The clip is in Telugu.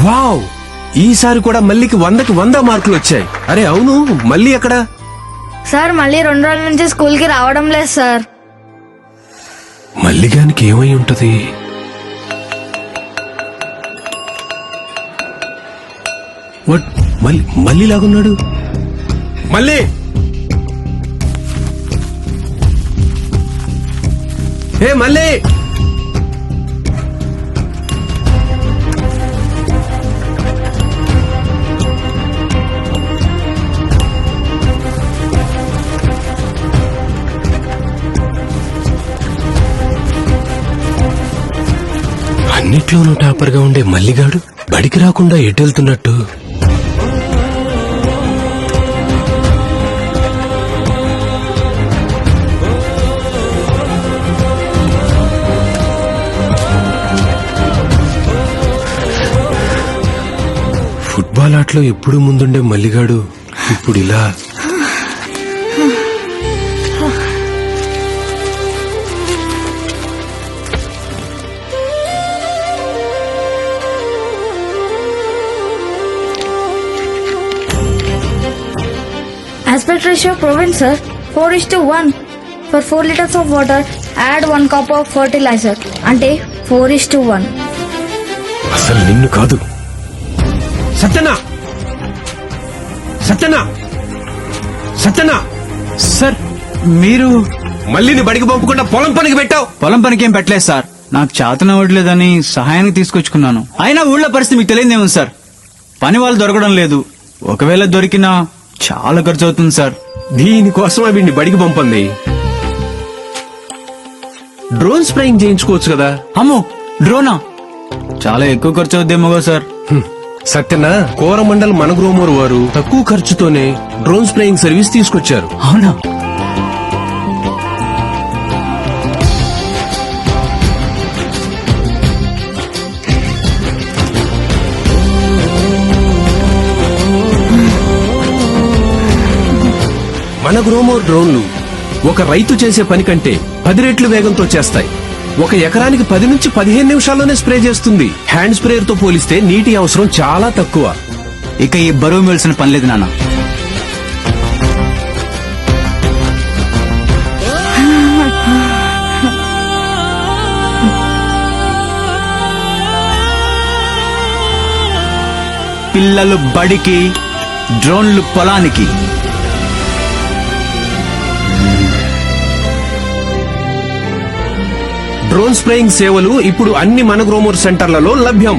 వావ్, ఈసారి కూడా మల్లికి 100కి 100 మార్కులు వచ్చాయి. అరే అవును, మళ్ళీ ఎక్కడ? సార్ మళ్ళీ 2 రోజుల నుంచి స్కూల్ కి రావడం లేదు సార్. మల్లిగానికి ఏమై ఉంటది? వాట్, మళ్ళీ లాగున్నాడు. మళ్ళీ ఏ మళ్ళీ అన్నిట్లోనూ టాపర్గా ఉండే మల్లిగాడు బడికి రాకుండా ఎటెళ్తున్నట్టు. ఫుట్బాల్ ఆటలో ఎప్పుడు ముందుండే మల్లిగాడు ఇప్పుడు ఇలా. Aspect ratio proven sir, 4:1. For 4 liters of water, add 1 cup of fertilizer. అంటే 4:1. అసలు నిన్ను కాదు. సత్యనా, సత్యనా, సత్యనా. సార్ మీరు మళ్ళీని బడికి పంపకుండా పొలం పనికి పెట్టావు. పొలం పనికి ఏం పెట్టలేదు సార్. నాకు చేతనవ్వట్లేదని సహాయానికి తీసుకొచ్చుకున్నాను. అయినా ఊళ్ళో పరిస్థితి మీకు తెలియదేమో సార్. పని వాళ్ళు దొరకడం లేదు. ఒకవేళ దొరికినా చాలా ఖర్చు అవుతుంది సార్. దీనికోసమే వీడిని బడికి పంపండి. డ్రోన్ స్ప్రేయింగ్ చేయించుకోవచ్చు కదా. అమ్మో, డ్రోనా? చాలా ఎక్కువ ఖర్చు అవుద్దేమో సార్. సత్యనా, కోరమండల్ మనగ్రోమోర్ వారు తక్కువ ఖర్చుతోనే డ్రోన్ స్ప్రేయింగ్ సర్వీస్ తీసుకొచ్చారు. అవునా? మనగ్రోమోర్ డ్రోన్లు ఒక రైతు చేసే పని కంటే 10 రెట్లు వేగంతో చేస్తాయి. 1 ఎకరానికి 10 నుంచి 15 నిమిషాల్లోనే స్ప్రే చేస్తుంది. హ్యాండ్ స్ప్రేయర్ తో పోలిస్తే నీటి అవసరం చాలా తక్కువ. ఇక ఈ బరువు మెల్సిన పని లేదు నాన్న. పిల్లలు బడికి, డ్రోన్లు పొలానికి. డ్రోన్ స్ప్రేయింగ్ సేవలు ఇప్పుడు అన్ని మనగ్రోమోర్ సెంటర్లలో లభ్యం.